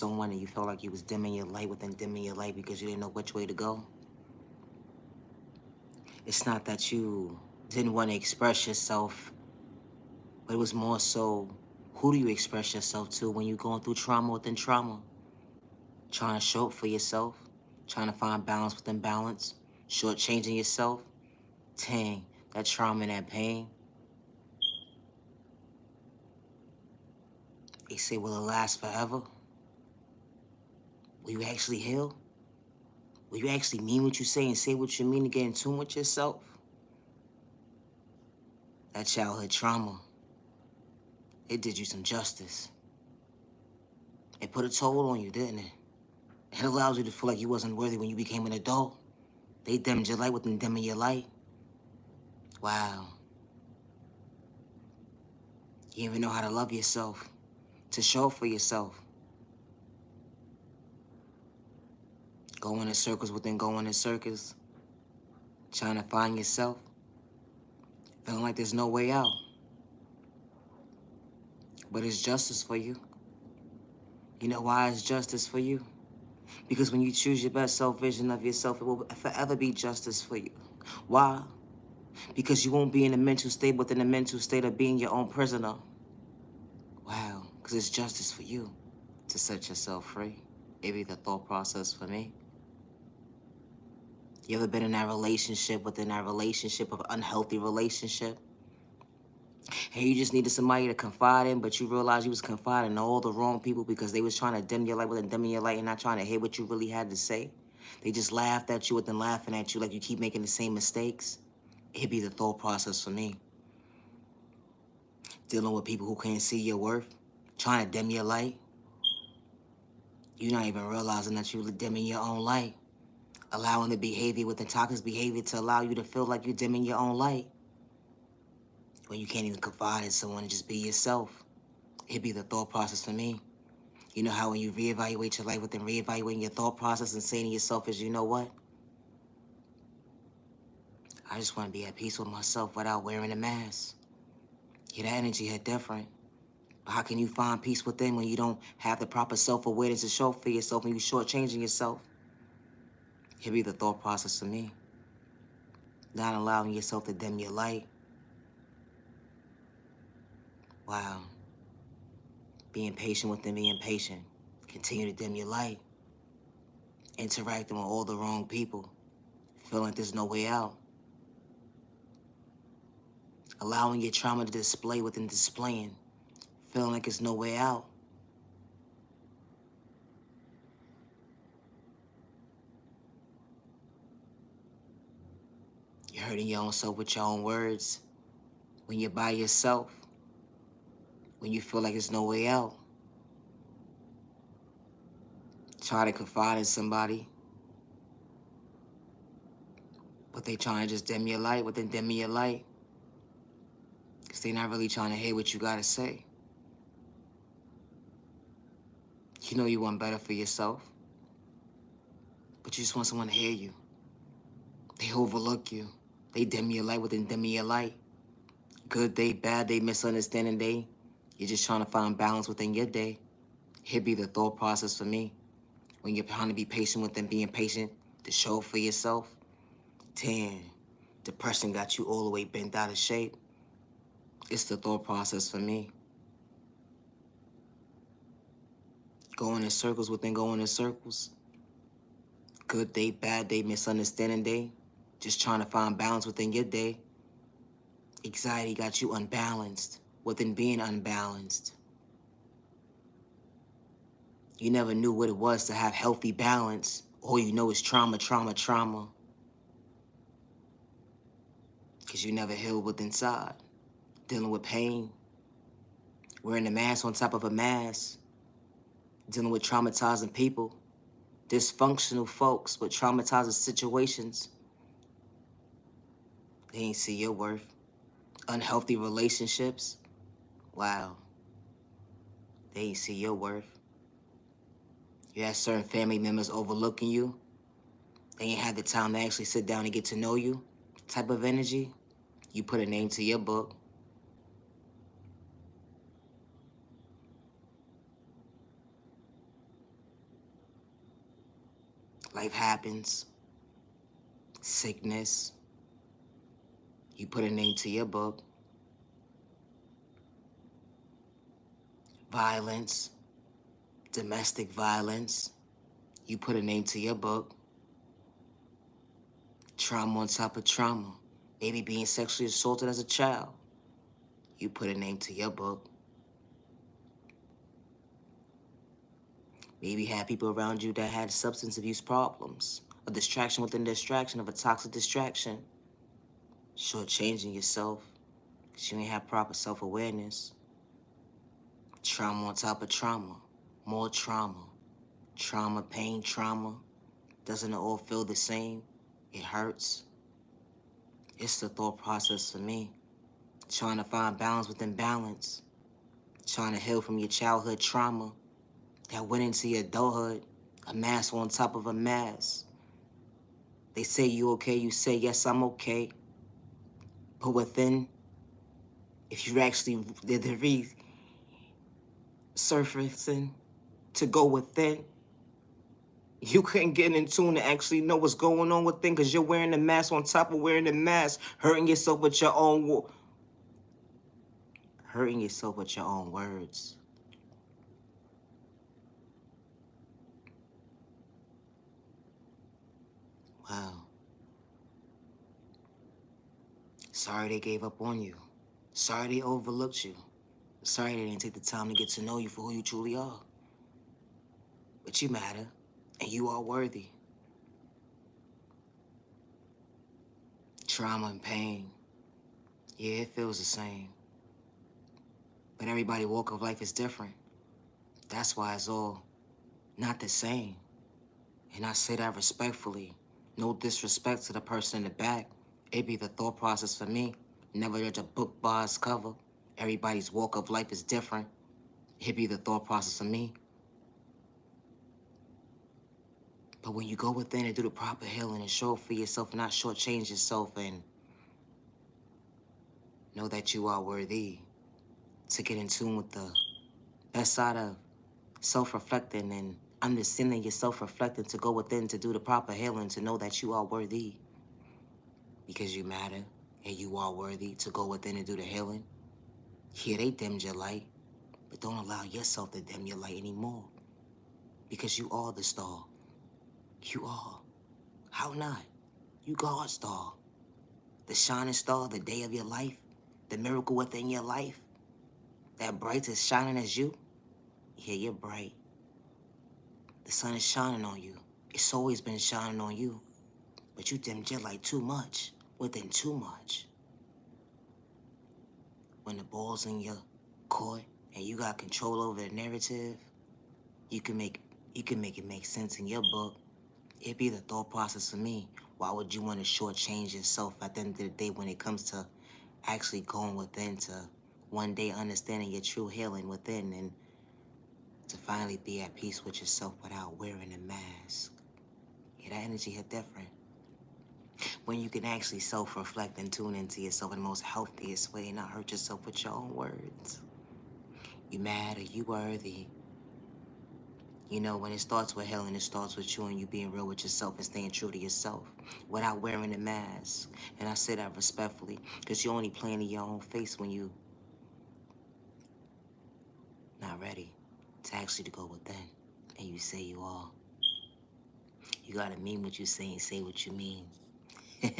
someone and you felt like you was dimming your light within dimming your light because you didn't know which way to go. It's not that you didn't want to express yourself, but it was more so, who do you express yourself to when you're going through trauma within trauma? Trying to show up for yourself, trying to find balance within balance, shortchanging yourself. Dang, that trauma and that pain. They say, will it last forever? Will you actually heal? Will you actually mean what you say and say what you mean to get in tune with yourself? That childhood trauma, it did you some justice. It put a toll on you, didn't it? It allows you to feel like you wasn't worthy when you became an adult. They dimmed your light within dimming your light. Wow. You even know how to love yourself, to show up for yourself. Going in circles within going in circles, trying to find yourself, feeling like there's no way out. But it's justice for you. You know why it's justice for you? Because when you choose your best self-vision of yourself, it will forever be justice for you. Why? Because you won't be in a mental state within a mental state of being your own prisoner. Wow, because it's justice for you to set yourself free. Maybe the thought process for me. You ever been in that relationship within that relationship of unhealthy relationship? And you just needed somebody to confide in, but you realized you was confiding in all the wrong people because they was trying to dim your light within dimming your light and not trying to hear what you really had to say. They just laughed at you within laughing at you like you keep making the same mistakes. It'd be the thought process for me. Dealing with people who can't see your worth, trying to dim your light. You're not even realizing that you're dimming your own light. Allowing the behavior within toxic behavior to allow you to feel like you're dimming your own light. When you can't even confide in someone and just be yourself. It'd be the thought process for me. You know how when you reevaluate your life within reevaluating your thought process and saying to yourself is, you know what? I just want to be at peace with myself without wearing a mask. Yeah, that energy hit different. But how can you find peace within when you don't have the proper self-awareness to show for yourself and you shortchanging yourself? It'd be the thought process for me. Not allowing yourself to dim your light. Wow. Being patient within being patient. Continue to dim your light. Interacting with all the wrong people. Feeling like there's no way out. Allowing your trauma to display within displaying. Feeling like there's no way out. You're hurting your own self with your own words. When you're by yourself. When you feel like there's no way out. Try to confide in somebody. But they trying to just dim your light within dimming your light. Because they're not really trying to hear what you gotta say. You know you want better for yourself. But you just want someone to hear you. They overlook you. They dim your light within dimming your light. Good day, bad day, misunderstanding day. You're just trying to find balance within your day. Here be the thought process for me. When you're trying to be patient within being patient, to show up for yourself. Damn, depression got you all the way bent out of shape. It's the thought process for me. Going in circles within going in circles. Good day, bad day, misunderstanding day. Just trying to find balance within your day. Anxiety got you unbalanced within being unbalanced. You never knew what it was to have healthy balance. All you know is trauma, trauma, trauma. Because you never healed within inside. Dealing with pain. Wearing a mask on top of a mask. Dealing with traumatizing people. Dysfunctional folks with traumatizing situations. They ain't see your worth. Unhealthy relationships. Wow. They ain't see your worth. You had certain family members overlooking you. They ain't had the time to actually sit down and get to know you. Type of energy. You put a name to your book. Life happens. Sickness. You put a name to your book. Violence. Domestic violence. You put a name to your book. Trauma on top of trauma. Maybe being sexually assaulted as a child. You put a name to your book. Maybe had people around you that had substance abuse problems. A distraction within the distraction of a toxic distraction. Shortchanging yourself because you ain't have proper self-awareness. Trauma on top of trauma. More trauma. Trauma, pain, trauma. Doesn't it all feel the same? It hurts. It's the thought process for me. Trying to find balance within balance. Trying to heal from your childhood trauma that went into your adulthood. A mask on top of a mask. They say you okay, you say yes, I'm okay. But within, if you actually did the resurfacing to go within, you couldn't get in tune to actually know what's going on within because you're wearing the mask on top of wearing the mask, hurting yourself with your own words. Wow. Sorry they gave up on you. Sorry they overlooked you. Sorry they didn't take the time to get to know you for who you truly are. But you matter, and you are worthy. Trauma and pain, yeah, it feels the same. But everybody's walk of life is different. That's why it's all not the same. And I say that respectfully. No disrespect to the person in the back. It be the thought process for me. Never judge a book by its cover. Everybody's walk of life is different. It be the thought process for me. But when you go within and do the proper healing and show up for yourself and not shortchange yourself and know that you are worthy to get in tune with the best side of self-reflecting and understanding your self-reflecting to go within to do the proper healing to know that you are worthy because you matter and you are worthy to go within and do the healing. Yeah, they dimmed your light, but don't allow yourself to dim your light anymore because you are the star. You are. How not? You God's star. The shining star, the day of your life, the miracle within your life, that bright is shining as you. Yeah, you're bright. The sun is shining on you. It's always been shining on you, but you dimmed your light too much, within too much. When the ball's in your court and you got control over the narrative, you can make it make sense in your book. It'd be the thought process for me. Why would you want to shortchange yourself at the end of the day when it comes to actually going within to one day understanding your true healing within and to finally be at peace with yourself without wearing a mask? Yeah, that energy hit different. When you can actually self-reflect and tune into yourself in the most healthiest way and not hurt yourself with your own words. You matter, you worthy. You know, when it starts with healing, it starts with you and you being real with yourself and staying true to yourself without wearing a mask. And I say that respectfully because you're only playing in your own face when you not ready to actually to go within. And you say you are. You gotta mean what you say and say what you mean. You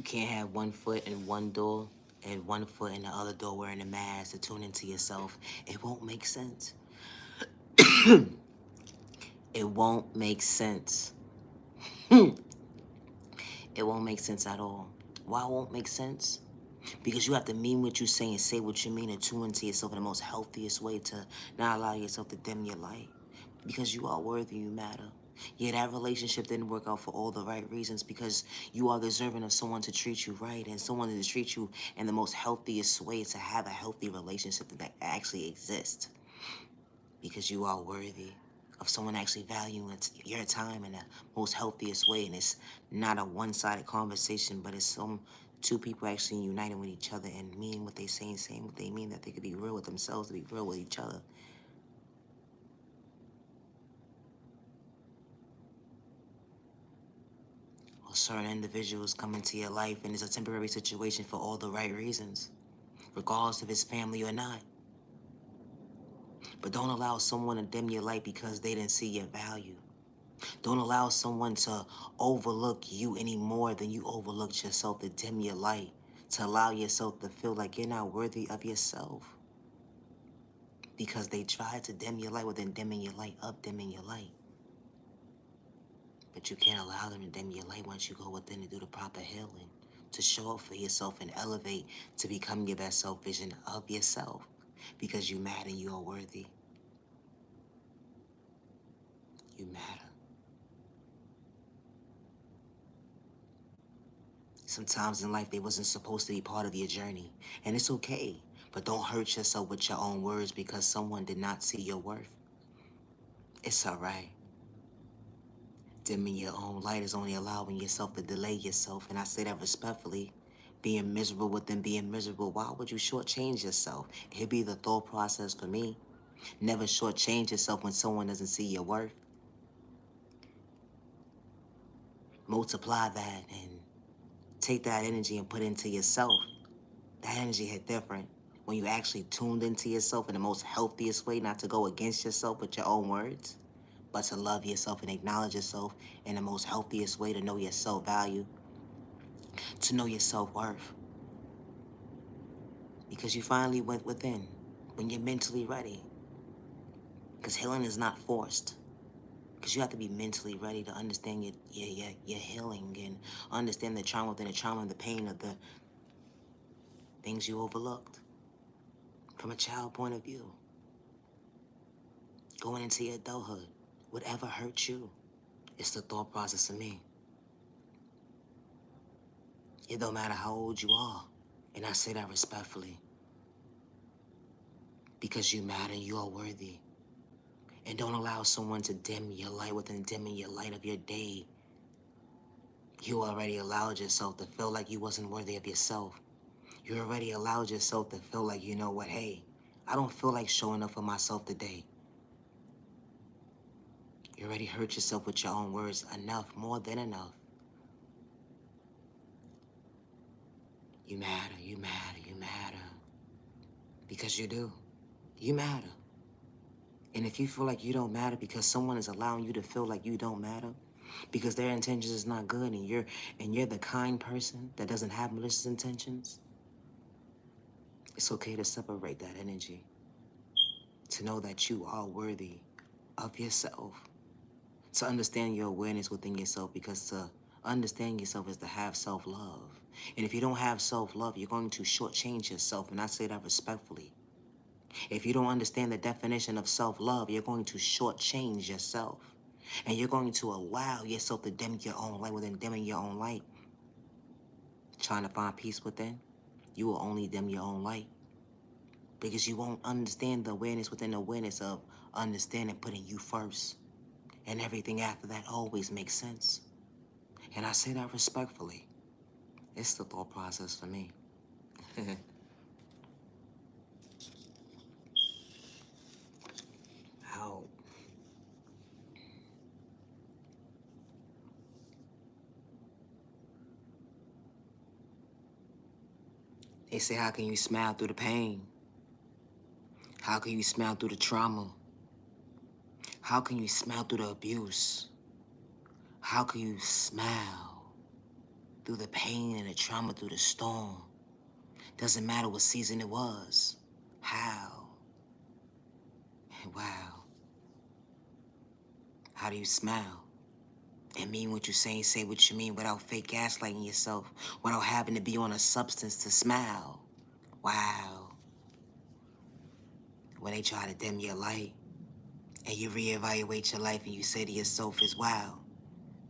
can't have one foot in one door and one foot in the other door wearing a mask to tune into yourself. It won't make sense. It won't make sense. It won't make sense at all. Why it won't make sense? Because you have to mean what you say and say what you mean and tune into yourself in the most healthiest way to not allow yourself to dim your light. Because you are worthy, you matter. Yeah, that relationship didn't work out for all the right reasons because you are deserving of someone to treat you right and someone to treat you in the most healthiest way to have a healthy relationship that actually exists. Because you are worthy of someone actually valuing your time in the most healthiest way. And it's not a one-sided conversation, but it's two people actually uniting with each other and meaning what they say and saying what they mean, that they could be real with themselves, to be real with each other. or certain individuals come into your life and it's a temporary situation for all the right reasons, regardless if it's family or not. But don't allow someone to dim your light because they didn't see your value. Don't allow someone to overlook you any more than you overlooked yourself, to dim your light, to allow yourself to feel like you're not worthy of yourself. Because they tried to dim your light within dimming your light up, dimming your light. But you can't allow them to dim your light once you go within and do the proper healing, to show up for yourself and elevate to become your best self vision of yourself. Because you matter and you are worthy. You matter. Sometimes in life they wasn't supposed to be part of your journey. And it's okay. But don't hurt yourself with your own words because someone did not see your worth. It's alright. Dimming your own light is only allowing yourself to delay yourself. And I say that respectfully. Being miserable within being miserable, why would you shortchange yourself? It'd be the thought process for me. Never shortchange yourself when someone doesn't see your worth. Multiply that and take that energy and put it into yourself. That energy hit different when you actually tuned into yourself in the most healthiest way, not to go against yourself with your own words, but to love yourself and acknowledge yourself in the most healthiest way, to know your self-value, to know your self-worth. Because you finally went within when you're mentally ready. Because healing is not forced. Because you have to be mentally ready to understand your healing and understand the trauma within the trauma and the pain of the things you overlooked. From a child point of view. Going into your adulthood, whatever hurt you, it's the thought process of me. It don't matter how old you are. And I say that respectfully. Because you matter and you are worthy. And don't allow someone to dim your light within dimming your light of your day. You already allowed yourself to feel like you wasn't worthy of yourself. You already allowed yourself to feel like, you know what, hey, I don't feel like showing up for myself today. You already hurt yourself with your own words enough, more than enough. You matter, you matter, you matter. Because you do. You matter. And if you feel like you don't matter because someone is allowing you to feel like you don't matter, because their intentions is not good and you're the kind person that doesn't have malicious intentions, it's okay to separate that energy. To know that you are worthy of yourself. To understand your awareness within yourself, because to understand yourself is to have self-love. And if you don't have self-love, you're going to shortchange yourself, and I say that respectfully. If you don't understand the definition of self-love, you're going to shortchange yourself. And you're going to allow yourself to dim your own light within dimming your own light. Trying to find peace within, you will only dim your own light. Because you won't understand the awareness within the awareness of understanding putting you first. And everything after that always makes sense. And I say that respectfully. It's the thought process for me. How? They say, how can you smile through the pain? How can you smile through the trauma? How can you smile through the abuse? How can you smile through the pain and the trauma, through the storm? Doesn't matter what season it was. How? Wow. How do you smile? And mean what you say and say what you mean without fake gaslighting yourself, without having to be on a substance to smile. Wow. When they try to dim your light and you reevaluate your life and you say to yourself is, wow,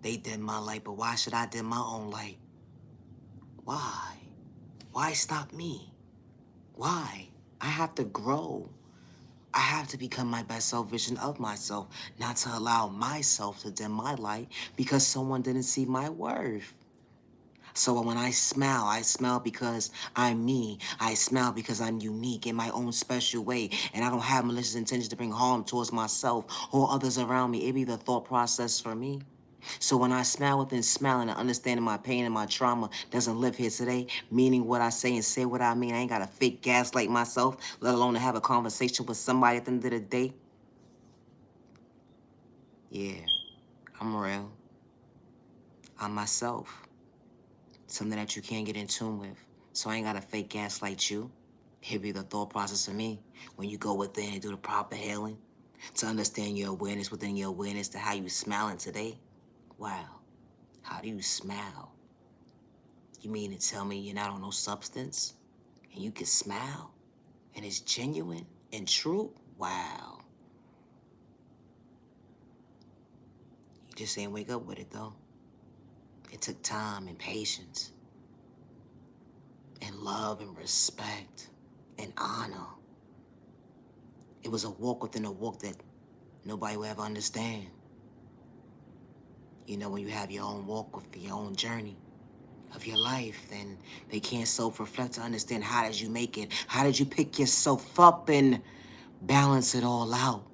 they dim my light, but why should I dim my own light? Why? Why stop me? Why? I have to grow. I have to become my best self vision of myself, not to allow myself to dim my light because someone didn't see my worth. So when I smile because I'm me. I smile because I'm unique in my own special way. And I don't have malicious intentions to bring harm towards myself or others around me. It be the thought process for me. So when I smile within smiling and understanding my pain and my trauma doesn't live here today, meaning what I say and say what I mean, I ain't got to fake gaslight myself, let alone to have a conversation with somebody at the end of the day. Yeah, I'm real. I'm myself. Something that you can't get in tune with. So I ain't got to fake gaslight you. Here be the thought process for me. When you go within and do the proper healing, to understand your awareness within your awareness to how you smiling today. Wow. How do you smile? You mean to tell me you're not on no substance? And you can smile? And it's genuine and true? Wow. You just ain't wake up with it, though. It took time and patience and love and respect and honor. It was a walk within a walk that nobody will ever understand. You know, when you have your own walk with your own journey of your life, then they can't self-reflect to understand how did you make it? How did you pick yourself up and balance it all out?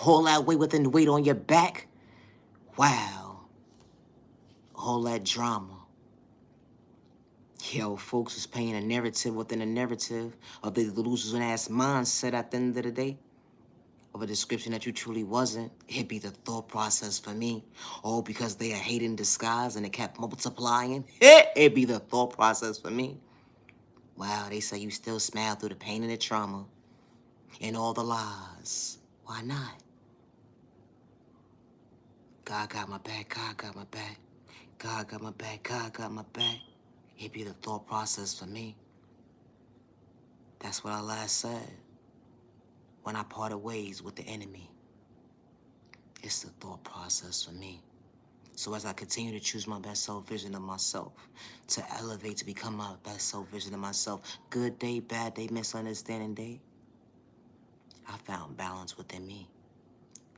All that weight within the weight on your back? Wow. All that drama. Yo, folks is painting a narrative within a narrative of the delusional-ass mindset at the end of the day. Of a description that you truly wasn't. It'd be the thought process for me. All because they are hate in disguise and it kept multiplying. It'd be the thought process for me. Wow, they say you still smile through the pain and the trauma and all the lies. Why not? God got my back, God got my back. God got my back, God got my back. It'd be the thought process for me. That's what I last said when I parted ways with the enemy. It's the thought process for me. So as I continue to choose my best self vision of myself, to elevate, to become my best self vision of myself, good day, bad day, misunderstanding day, I found balance within me.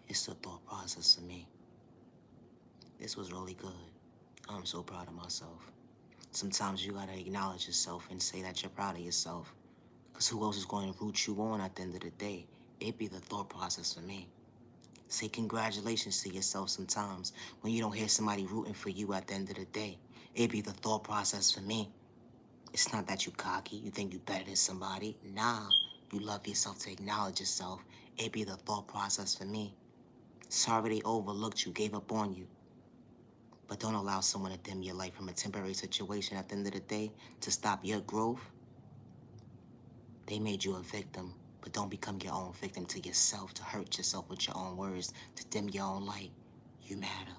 It's the thought process for me. This was really good. I'm so proud of myself. Sometimes you gotta acknowledge yourself and say that you're proud of yourself. Because who else is going to root you on at the end of the day? It'd be the thought process for me. Say congratulations to yourself sometimes when you don't hear somebody rooting for you at the end of the day. It'd be the thought process for me. It's not that you cocky, you think you better than somebody. Nah, you love yourself to acknowledge yourself. It'd be the thought process for me. Sorry they overlooked you, gave up on you. But don't allow someone to dim your light from a temporary situation at the end of the day to stop your growth. They made you a victim, but don't become your own victim to yourself, to hurt yourself with your own words, to dim your own light. You matter.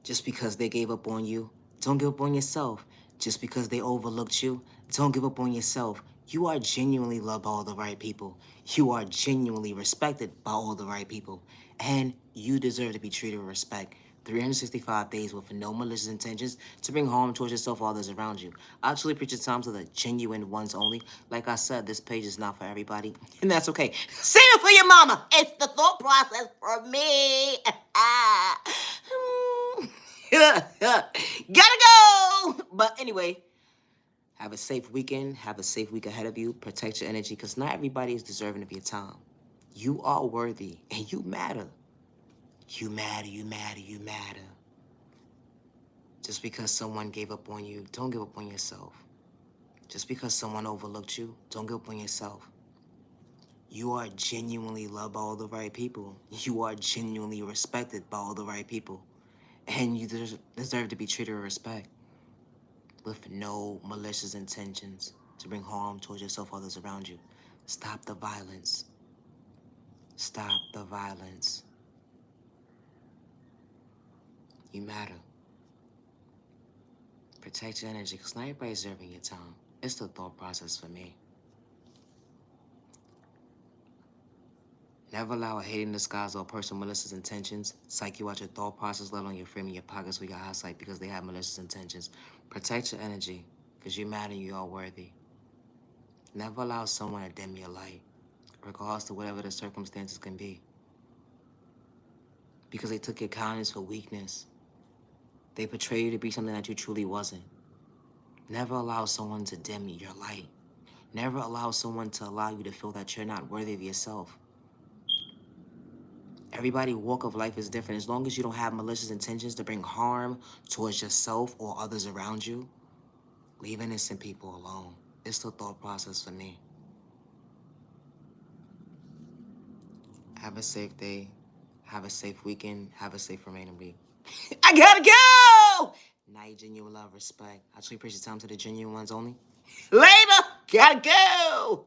Just because they gave up on you, don't give up on yourself. Just because they overlooked you, don't give up on yourself. You are genuinely loved by all the right people. You are genuinely respected by all the right people. And you deserve to be treated with respect. 365 days with no malicious intentions to bring harm towards yourself or others around you. I truly preach the time to the genuine ones only. Like I said, this page is not for everybody, and that's okay. Say it for your mama. It's the thought process for me. Gotta go. But anyway, have a safe weekend. Have a safe week ahead of you. Protect your energy, because not everybody is deserving of your time. You are worthy, and you matter. You matter, you matter, you matter. Just because someone gave up on you, don't give up on yourself. Just because someone overlooked you, don't give up on yourself. You are genuinely loved by all the right people. You are genuinely respected by all the right people. And you deserve to be treated with respect, with no malicious intentions to bring harm towards yourself or others around you. Stop the violence. Stop the violence. You matter. Protect your energy, because not everybody's deserving your time. It's the thought process for me. Never allow a hate in disguise or a person with malicious intentions psych you out your thought process, let alone your frame and your pockets with your eyesight, because they have malicious intentions. Protect your energy, because you matter and you are worthy. Never allow someone to dim your light, regardless of whatever the circumstances can be. Because they took your kindness for weakness. They portray you to be something that you truly wasn't. Never allow someone to dim your light. Never allow someone to allow you to feel that you're not worthy of yourself. Everybody's walk of life is different. As long as you don't have malicious intentions to bring harm towards yourself or others around you, leave innocent people alone. It's the thought process for me. Have a safe day. Have a safe weekend. Have a safe remaining week. I gotta go! Night, genuine love, respect. I truly appreciate time to the genuine ones only. Later! Gotta go!